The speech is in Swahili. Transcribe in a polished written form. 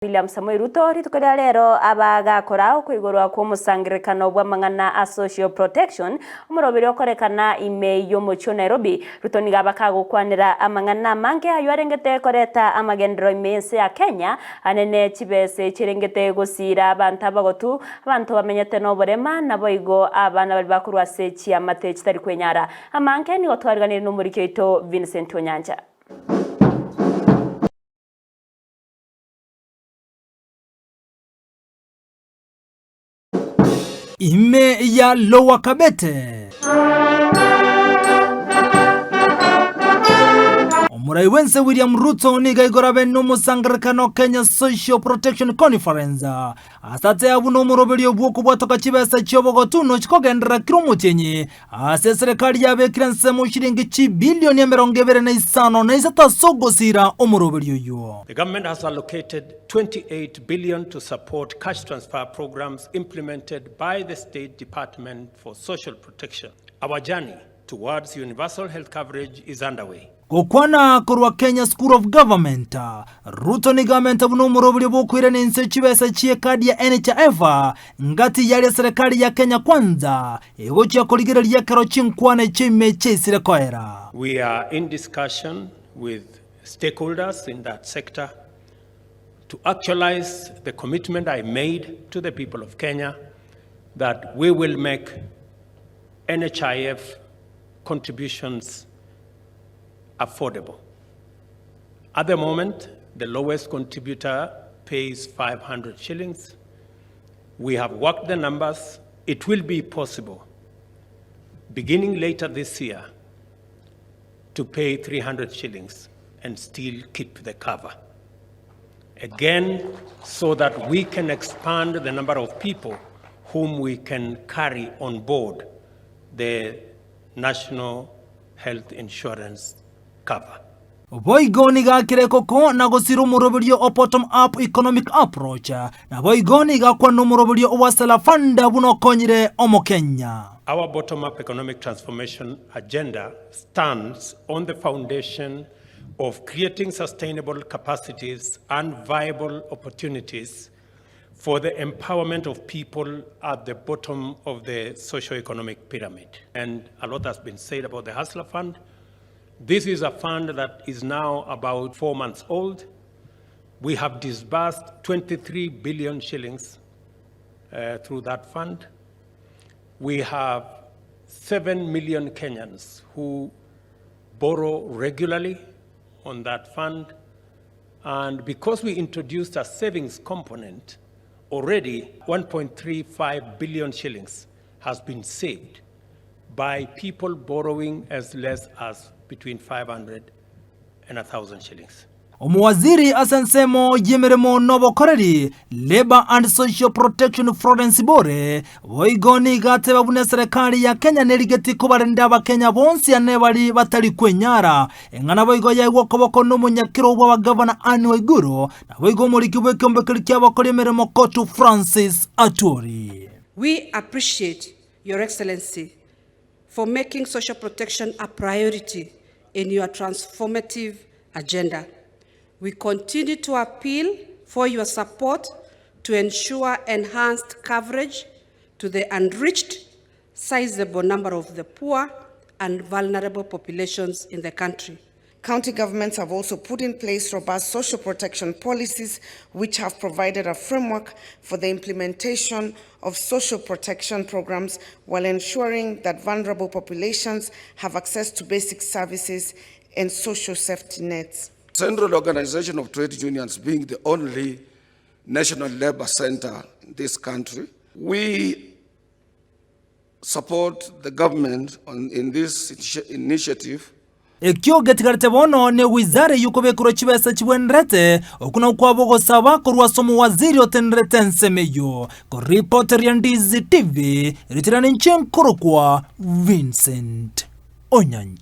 William Samoei Ruto ritukoria rero abagakora ukwigorwa kwa musangirikano bwa mang'ana a social protection umurobiri okorekana ime yo mucho Nairobi. Ruto nigabaka gukwanira amang'ana mange ayo arengete koreta amagendero imense ya Kenya anene chibese chirengete gusira abantu abagotu abantu bamenyete no borema nabo igo abana bali bakurwa sechi amate chitari kwenyara amanke ni gotwariganira n'umurike ito Vincent Onyanja. Ime ya Lower Kabete Omurai wense William Ruto niga igorabe n'umusangirikano Kenya Social Protection Conference asate abuno muroberi obwoko bwatoka kibesa cyobogotuno kikogendera kirumutenye ase serikali yabekiranse mu shiringi bilioni 25 na isatasogosira omuroberi oyo. The government has allocated 28 billion to support cash transfer programs implemented by the State Department for Social Protection. Our journey towards universal health coverage is underway. Kokwana korwa Kenya School of Government Ruto ni government abuno murobiri bokwire n'inse kibesa cie kadi ya NHIF ngati yali serikali ya Kenya kwanza ego cya koligera lya karo chinkwane chime chesire koera. We are in discussion with stakeholders in that sector to actualize the commitment I made to the people of Kenya that we will make NHIF contributions affordable. At the moment, the lowest contributor pays 500 shillings. We have worked the numbers. It will be possible, beginning later this year, to pay 300 shillings and still keep the cover. Again, so that we can expand the number of people whom we can carry on board the National Health Insurance cover. Boigoni ga kirekoko na gosiru murobirio o bottom up economic approach na boigoni ga kwa no murobirio wasala fanda buno konyire omo Kenya. Our bottom up economic transformation agenda stands on the foundation of creating sustainable capacities and viable opportunities for the empowerment of people at the bottom of the socio-economic pyramid. And a lot has been said about the Hustler Fund. This is a fund that is now about 4 months old. We have disbursed 23 billion shillings through that fund. We have 7 million Kenyans who borrow regularly on that fund. And because we introduced a savings component, already 1.35 billion shillings has been saved by people borrowing as less as between 500 and 1,000 shillings. Omuwaziri asensemo yemeremo nobokoreri Labor and Social Protection Florence Bore boigoni gate babune serikali ya Kenya nerigeti kubarinda abakenya bonsi ane bali batali kwenyara engana boigo yaigwa koboko n'umunyakiro wa governor Anne Waiguru na boigo muri kibwe kyombekeri cy'abakora emeremo Kotu Francis Aturi. We appreciate Your Excellency for making social protection a priority in your transformative agenda. We continue to appeal for your support to ensure enhanced coverage to the unreached, sizable number of the poor and vulnerable populations in the country. County governments have also put in place robust social protection policies which have provided a framework for the implementation of social protection programs while ensuring that vulnerable populations have access to basic services and social safety nets. Central Organization of Trade Unions being the only national labor center in this country, we support the government in this initiative. Ekyo getigarite bono ne wizare yuko bekuro chibesa chibwenrete okuna kwabogo saba kurwa somu waziri otenrete nsemeyo ko reporter ya Ndizi TV ritirani nchenkuru kwa Vincent Onyanja.